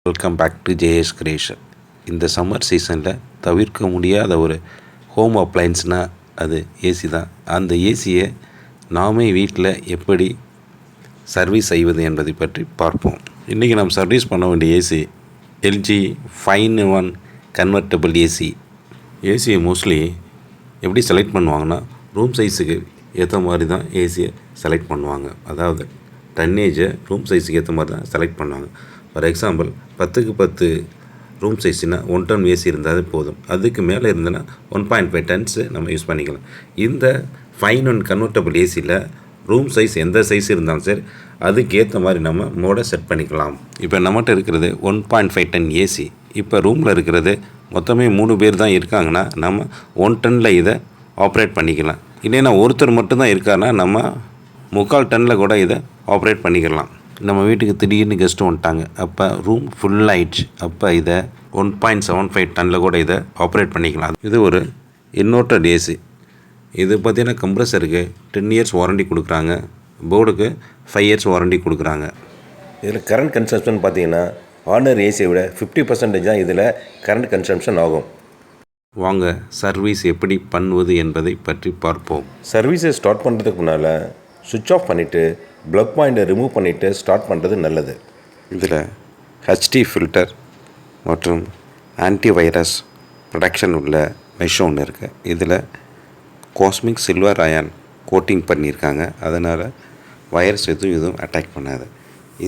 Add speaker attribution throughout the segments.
Speaker 1: Welcome back to JS creation. இந்த summer சீசனில் தவிர்க்க முடியாத ஒரு ஹோம் அப்ளையன்ஸ்னால் அது ஏசி தான். அந்த ஏசியை நாமே வீட்டில் எப்படி சர்வீஸ் செய்வது என்பதை பற்றி பார்ப்போம். இன்றைக்கி நம்ம சர்வீஸ் பண்ண வேண்டிய AC LG 5-in-1 convertible AC. ஏசியை மோஸ்ட்லி எப்படி செலக்ட் பண்ணுவாங்கன்னா, ரூம் சைஸுக்கு ஏற்ற மாதிரி தான் ஏசியை செலக்ட் பண்ணுவாங்க. அதாவது டன்னேஜை ரூம் சைஸுக்கு ஏற்ற மாதிரி தான் செலக்ட் பண்ணுவாங்க. ஃபார் எக்ஸாம்பிள் 10x10 ரூம் சைஸ்னா 1 ton ஏசி இருந்தாலே போதும். அதுக்கு மேலே இருந்ததுன்னா 1.5 tons நம்ம யூஸ் பண்ணிக்கலாம். இந்த 5-in-1 கன்வெர்டபிள் ஏசியில் ரூம் சைஸ் எந்த சைஸ் இருந்தாலும் சரி அதுக்கேற்ற மாதிரி நம்ம மோடை செட் பண்ணிக்கலாம். இப்போ நம்மகிட்ட இருக்கிறது 1.5 ton ஏசி. இப்போ ரூமில் இருக்கிறது மொத்தமே 3 பேர் தான் இருக்காங்கன்னா நம்ம 1 ton இதை ஆப்ரேட் பண்ணிக்கலாம். இல்லைன்னா ஒருத்தர் மட்டும்தான் இருக்காருன்னா நம்ம 3/4 ton கூட இதை ஆப்ரேட் பண்ணிக்கலாம். நம்ம வீட்டுக்கு திடீர்னு கெஸ்ட்டு வந்துட்டாங்க, அப்போ ரூம் ஃபுல் ஆயிடுச்சு, அப்போ இதை 1.75 ton கூட இதை ஆப்ரேட் பண்ணிக்கலாம். இது ஒரு இன்வெர்டட் ஏசி. இது பார்த்திங்கன்னா கம்ப்ரஸருக்கு 10 years வாரண்டி கொடுக்குறாங்க, போர்டுக்கு 5 years வாரண்டி கொடுக்குறாங்க.
Speaker 2: இதில் கரண்ட் கன்சம்ஷன் பார்த்திங்கன்னா ஆர்டினரி ஏசியை விட 50% தான் இதில் கரண்ட் கன்சம்ஷன் ஆகும்.
Speaker 1: வாங்க சர்வீஸ் எப்படி பண்ணுவது என்பதை பற்றி பார்ப்போம்.
Speaker 2: சர்வீஸை ஸ்டார்ட் பண்ணுறதுக்கு முன்னால் சுவிட்ச் ஆஃப் பண்ணிவிட்டு ப்ளக் பாயிண்ட்டை ரிமூவ் பண்ணிவிட்டு ஸ்டார்ட் பண்ணுறது நல்லது.
Speaker 1: இதில் ஹெச்டி ஃபில்டர் மற்றும் ஆன்டி வைரஸ் ப்ரொடக்ஷன் உள்ள மெஷ் ஒன்று இருக்குது. இதில் காஸ்மிக் சில்வர் அயான் கோட்டிங் பண்ணியிருக்காங்க, அதனால் வைரஸ் எதுவும் அட்டாக் பண்ணாது.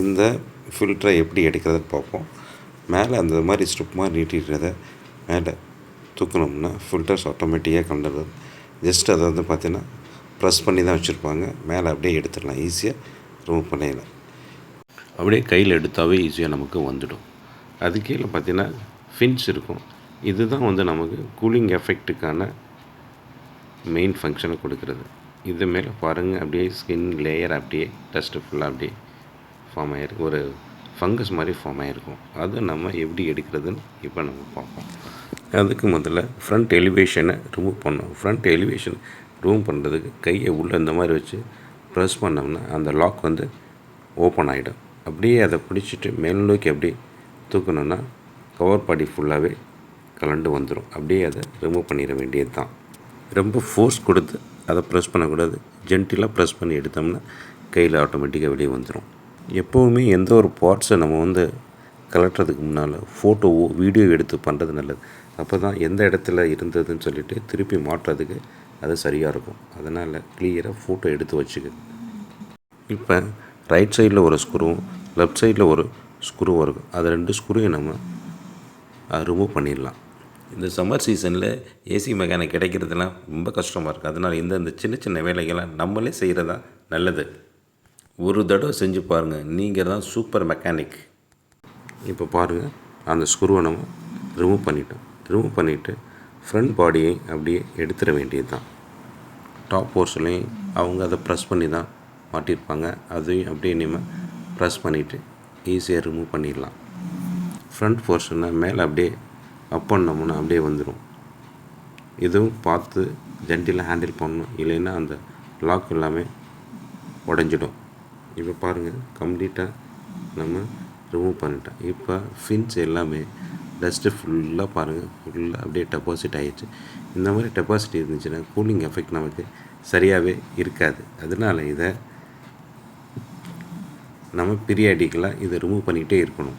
Speaker 1: இந்த ஃபில்டரை எப்படி எடுக்கிறதுன்னு பார்ப்போம். மேலே அந்த மாதிரி ஸ்ட்ரிப் மாதிரி நீட்டிக்கிறத மேலே தூக்கணும்னா ஃபில்டர்ஸ் ஆட்டோமேட்டிக்காக கண்டுறது. ஜஸ்ட் அதை வந்து பார்த்திங்கன்னா ப்ரெஸ் பண்ணி தான் வச்சுருப்பாங்க, மேலே அப்படியே எடுத்துடலாம், ஈஸியாக ரிமூவ் பண்ணிடலாம். அப்படியே கையில் எடுத்தாவே ஈஸியாக நமக்கு வந்துடும். அது கீழே பார்த்திங்கன்னா ஃபின்ஸ் இருக்கும். இதுதான் வந்து நமக்கு கூலிங் எஃபெக்ட்டுக்கான மெயின் ஃபங்க்ஷனை கொடுக்குறது. இது மேலே பாருங்கள், அப்படியே ஸ்கின் லேயர் அப்படியே டஸ்ட்டு ஃபுல்லாக அப்படியே ஃபார்ம் ஆகிருக்கு, ஒரு ஃபங்கஸ் மாதிரி ஃபார்ம் ஆகிருக்கும். அதை நம்ம எப்படி எடுக்கிறதுன்னு இப்போ நம்ம பார்ப்போம். அதுக்கு முதல்ல ஃப்ரண்ட் எலிவேஷனை ரிமூவ் பண்ணோம். ஃப்ரண்ட் எலிவேஷன் ரிமூவ் பண்ணுறதுக்கு கையை உள்ளே இந்த மாதிரி வச்சு ப்ரெஸ் பண்ணோம்னா அந்த லாக் வந்து ஓப்பன் ஆகிடும். அப்படியே அதை பிடிச்சிட்டு மேல் நோக்கி அப்படியே தூக்கணுன்னா கவர் பாடி ஃபுல்லாகவே கலண்டு வந்துடும். அப்படியே அதை ரிமூவ் பண்ணிட வேண்டியது தான். ரொம்ப ஃபோர்ஸ் கொடுத்து அதை ப்ரெஸ் பண்ணக்கூடாது, ஜென்டிலாக ப்ரெஸ் பண்ணி எடுத்தோம்னா கையில் ஆட்டோமேட்டிக்காக வெளியே வந்துடும். எப்போவுமே எந்த ஒரு பார்ட்ஸை நம்ம வந்து கலட்டுறதுக்கு முன்னால் ஃபோட்டோவோ வீடியோ எடுத்து பண்ணுறது நல்லது. அப்போ தான் எந்த இடத்துல இருந்ததுன்னு சொல்லிவிட்டு திருப்பி மாட்டுறதுக்கு அது சரியாக இருக்கும். அதனால் கிளியராக ஃபோட்டோ எடுத்து வச்சுக்க. இப்போ ரைட் சைடில் ஒரு ஸ்க்ரூவும் லெஃப்ட் சைடில் ஒரு ஸ்க்ரூவும் இருக்கும். அது 2 ஸ்க்ரூவையும் நம்ம ரிமூவ் பண்ணிடலாம். இந்த சம்மர் சீசனில் ஏசி மெக்கானிக் கிடைக்கிறதுலாம் ரொம்ப கஷ்டமாக இருக்குது. அதனால் இந்த சின்ன சின்ன வேலைகளை நம்மளே செய்கிறதா நல்லது. ஒரு தடவை செஞ்சு பாருங்கள், நீங்கள் தான் சூப்பர் மெக்கானிக். இப்போ பாருங்கள், அந்த ஸ்க்ரூவை நம்ம ரிமூவ் பண்ணிட்டோம். ரிமூவ் பண்ணிவிட்டு ஃப்ரண்ட் பாடியை அப்படியே எடுத்துட வேண்டியது தான். டாப் போர்ஷன்லையும் அவங்க அதை ப்ரெஸ் பண்ணி தான் மாட்டியிருப்பாங்க, அதையும் அப்படியே நம்ம ப்ரெஸ் பண்ணிவிட்டு ஈஸியாக ரிமூவ் பண்ணிடலாம். ஃப்ரண்ட் போர்ஷனை மேலே அப்படியே அப் பண்ணோம்னா அப்படியே வந்துடும். இதுவும் பார்த்து ஜென்டிலாக ஹேண்டில் பண்ணணும், இல்லைன்னா அந்த லாக் எல்லாமே உடஞ்சிடும். இப்போ பாருங்கள், கம்ப்ளீட்டாக நம்ம ரிமூவ் பண்ணிட்டோம். இப்போ ஃபின்ஸ் எல்லாமே டஸ்ட்டு ஃபுல்லாக பாருங்கள், ஃபுல்லாக அப்படியே டெபாசிட் ஆகிடுச்சு. இந்த மாதிரி டெபாசிட் இருந்துச்சுன்னா கூலிங் எஃபெக்ட் நமக்கு சரியாகவே இருக்காது. அதனால் இதை நம்ம பீரியாடிக்கலாக இதை ரிமூவ் பண்ணிகிட்டே இருக்கணும்.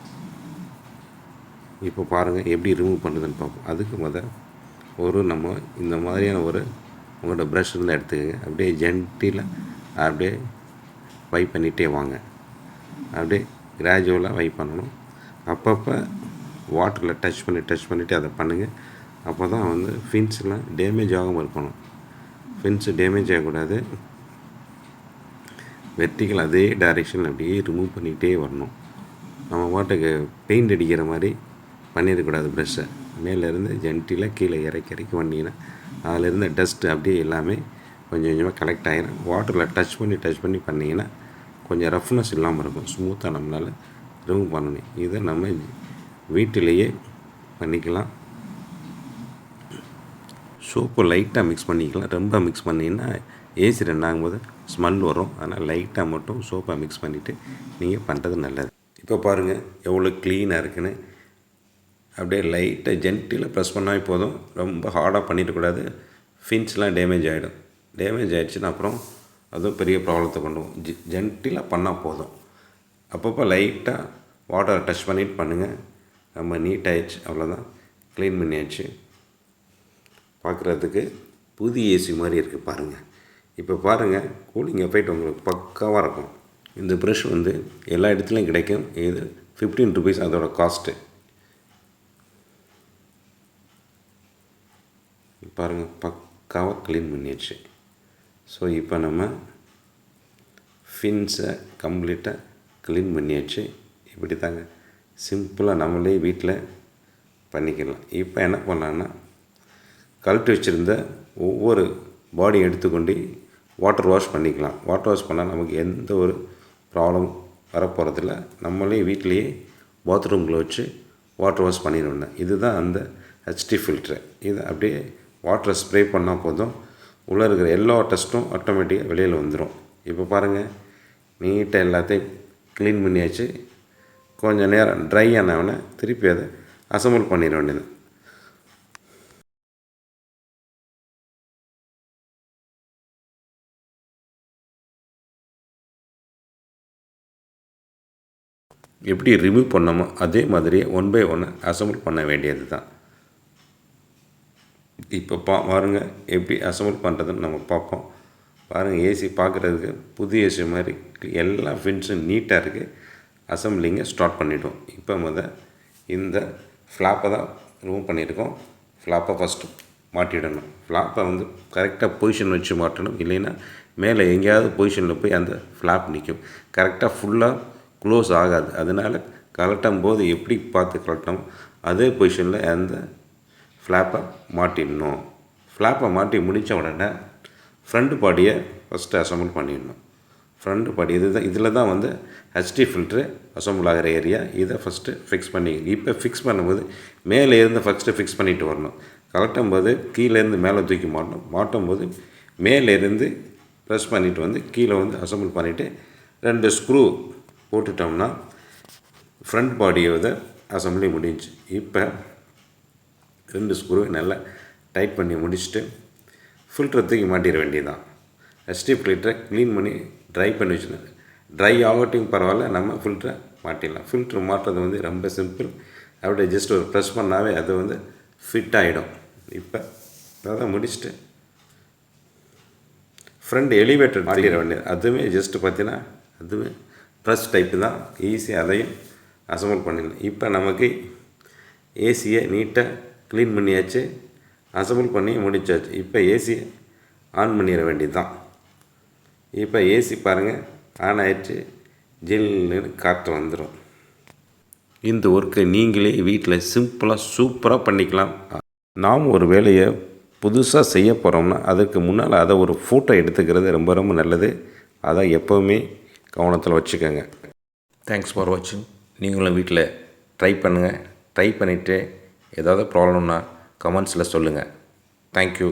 Speaker 1: இப்போ பாருங்கள் எப்படி ரிமூவ் பண்ணுறதுன்னு பார்ப்போம். அதுக்கு நம்ம இந்த மாதிரியான உங்களோட ப்ரஷ் இருந்தால் எடுத்துக்கோங்க. அப்படியே ஜென்டிலாக அப்படியே வைப் பண்ணிகிட்டே வாங்க. அப்படியே கிராஜுவலாக வைப் பண்ணணும். அப்பப்போ வாட்டரில் டச் பண்ணிவிட்டு அதை பண்ணுங்கள். அப்போ தான் வந்து ஃபின்ஸ்லாம் டேமேஜ் ஆகாமல் இருக்கணும். ஃபின்ஸு டேமேஜ் ஆகக்கூடாது. வெர்டிக்கல் அதே டைரெக்ஷனில் அப்படியே ரிமூவ் பண்ணிகிட்டே வரணும். நம்ம வாட்டுக்கு பெயிண்ட் அடிக்கிற மாதிரி பண்ணிடக்கூடாது. ப்ரெஷ்ஷை மேலேருந்து ஜென்டிலாக கீழே இறக்கி வந்தீங்கன்னா அதிலேருந்து டஸ்ட்டு அப்படியே எல்லாமே கொஞ்சம் கொஞ்சமாக கலெக்ட் ஆகிடும். வாட்டரில் டச் பண்ணி பண்ணிங்கன்னா கொஞ்சம் ரஃப்னஸ் இல்லாமல் இருக்கும், ஸ்மூத்தாக நம்மளால் ரிமூவ் பண்ணணும். இதை நம்ம வீட்டிலேயே பண்ணிக்கலாம். சோப்பு லைட்டாக மிக்ஸ் பண்ணிக்கலாம். ரொம்ப மிக்ஸ் பண்ணிங்கன்னா ஏசி ரன் ஆகும்போது ஸ்மெல் வரும். அதனால் லைட்டாக மட்டும் சோப்பை மிக்ஸ் பண்ணிவிட்டு நீங்கள் பண்ணுறது நல்லது. இப்போ பாருங்கள் எவ்வளோ க்ளீனாக இருக்குன்னு. அப்படியே லைட்டாக ஜென்டிலாக ப்ரெஸ் பண்ணால் போதும், ரொம்ப ஹார்டாக பண்ணிடக்கூடாது. ஃபின்ஸ்லாம் டேமேஜ் ஆகிடும். டேமேஜ் ஆகிடுச்சுன்னா அப்புறம் அதுவும் பெரிய ப்ராப்ளத்தை கொண்டு போகும். ஜென்டிலாக பண்ணால் போதும். அப்பப்போ லைட்டாக வாட்டரை டச் பண்ணிட்டு பண்ணுங்கள். நம்ம நீட் ஆகிடுச்சு, அவ்வளோதான், க்ளீன் பண்ணியாச்சு. பார்க்குறதுக்கு புது ஏசி மாதிரி இருக்குது பாருங்கள். இப்போ பாருங்கள், கூலிங் எஃபெக்ட் உங்களுக்கு பக்காவாக இருக்கும். இந்த ப்ரஷ் வந்து எல்லா இடத்துலையும் கிடைக்கும். இது 15 rupees அதோட காஸ்ட்டு. பாருங்கள், பக்காவாக க்ளீன் பண்ணியாச்சு. ஸோ இப்போ நம்ம ஃபின்ஸை கம்ப்ளீட்டாக க்ளீன் பண்ணியாச்சு. இப்படி தாங்க சிம்பிளாக நம்மளே வீட்டில் பண்ணிக்கலாம். இப்போ என்ன பண்ணலான்னா, கழட்டி வச்சுருந்த ஒவ்வொரு பாடி எடுத்துக்கொண்டு வாட்டர் வாஷ் பண்ணிக்கலாம். வாட்டர் வாஷ் பண்ணால் நமக்கு எந்த ஒரு ப்ராப்ளம் வரப்போகிறதில்ல. நம்மளே வீட்டிலையே பாத்ரூமில் வச்சு வாட்டர் வாஷ் பண்ணிடுவேன். இதுதான் அந்த ஹெச்டி ஃபில்ட்ரு. இது அப்படியே வாட்டரை ஸ்ப்ரே பண்ணால் போதும், உள்ளே இருக்கிற எல்லா டஸ்ட்டும் ஆட்டோமேட்டிக்காக வெளியில் வந்துடும். இப்போ பாருங்கள், நீட்டாக எல்லாத்தையும் க்ளீன் பண்ணியாச்சு. கொஞ்சம் நேரம் ட்ரை ஆனவொடனே திருப்பி அதை அசம்பிள் பண்ணிட வேண்டியது. எப்படி ரிமூவ் பண்ணோமோ அதே மாதிரியே 1 by 1 அசம்பிள் பண்ண வேண்டியது தான். இப்போ பாருங்க எப்படி அசம்பிள் பண்ணுறதுன்னு நம்ம பார்ப்போம். பாருங்கள், ஏசி பார்க்குறதுக்கு புது ஏசி மாதிரி எல்லா ஃபின்ஸும் நீட்டாக இருக்குது. அசம்பிளிங்கை ஸ்டார்ட் பண்ணிவிட்டோம். இப்போ இந்த ஃப்ளாப்பை தான் ரிமூவ் பண்ணியிருக்கோம். ஃப்ளாப்பை ஃபஸ்ட்டு மாட்டிடணும். ஃப்ளாப்பை வந்து கரெக்டாக பொசிஷன் வச்சு மாட்டணும். இல்லைன்னா மேலே எங்கேயாவது பொசிஷனில் போய் அந்த ஃப்ளாப் நிற்கும். கரெக்டாக ஃபுல்லாக க்ளோஸ் ஆகாது. அதனால் கலட்டும் போது எப்படி பார்த்து கலட்டணும் அதே பொசிஷனில் அந்த ஃப்ளாப்பை மாட்டிடணும். ஃப்ளாப்பை மாட்டி முடித்த உடனே ஃப்ரண்ட் பாடியை ஃபஸ்ட்டு அசம்பிள் பண்ணிடணும். ஃப்ரண்ட் பாடி இதில் தான் வந்து ஹெச்டி ஃபில்ட்ரு அசம்பிள் ஆகிற ஏரியா. இதை ஃபஸ்ட்டு ஃபிக்ஸ் பண்ணிக்கணும். இப்போ ஃபிக்ஸ் பண்ணும்போது மேலே இருந்து ஃபஸ்ட்டு ஃபிக்ஸ் பண்ணிட்டு வரணும். கலட்டும் போது கீழேருந்து மேலே தூக்கி மாட்டும் போது மேலேருந்து ப்ரெஸ் பண்ணிவிட்டு வந்து கீழே வந்து அசம்பிள் பண்ணிவிட்டு 2 ஸ்க்ரூ போட்டுட்டோம்னா ஃப்ரண்ட் பாடியோட அசம்பிளி முடிஞ்சு. இப்போ 2 ஸ்க்ரூவை நல்லா டைட் பண்ணி முடிச்சுட்டு ஃபில்ட்ரை தூக்கி மாட்டிட வேண்டியதுதான். ஹெச்டி ஃபில்டரை க்ளீன் பண்ணி ட்ரை பண்ணி வச்சுருந்தேன். ட்ரை ஆகட்டும் பரவாயில்ல, நம்ம ஃபில்ட்ரை மாட்டிடலாம். ஃபில்ட்ரு மாட்டுறது வந்து ரொம்ப சிம்பிள். அப்படியே ஜஸ்ட் ஒரு ப்ரெஸ் பண்ணாவே அது வந்து ஃபிட் ஆகிடும். இப்போ அதான் முடிச்சுட்டு ஃப்ரண்ட் எலிவேட்டர் மாட்டிட வேண்டியது. அதுவுமே ஜஸ்ட்டு பார்த்தீங்கன்னா அதுவே ப்ரெஸ் டைப்பு தான், ஈஸியாக அதையும் அசம்பிள் பண்ணிடலாம். இப்போ நமக்கு ஏசியை நீட்டாக க்ளீன் பண்ணியாச்சு, அசம்பிள் பண்ணி முடிச்சாச்சு. இப்போ ஏசியை ஆன் பண்ணிட வேண்டியது தான். இப்போ ஏசி பாருங்கள் ஆன் ஆகிடுச்சு, ஜில்லுன்னு காற்று வந்துடும். இந்த ஒர்க்கை நீங்களே வீட்டில் சிம்பிளாக சூப்பராக பண்ணிக்கலாம். நாம் ஒரு வேலையை புதுசாக செய்ய போகிறோம்னா அதுக்கு முன்னால் அதை ஒரு ஃபோட்டோ எடுத்துக்கிறது ரொம்ப ரொம்ப நல்லது. அதை எப்போவுமே கவனத்தில் வச்சுக்கோங்க. தேங்க்ஸ் ஃபார் வாட்சிங். நீங்களும் வீட்டில் ட்ரை பண்ணுங்கள். ட்ரை பண்ணிவிட்டு ஏதாவது ப்ராப்ளம்னா கமெண்ட்ஸில் சொல்லுங்கள். தேங்க்யூ.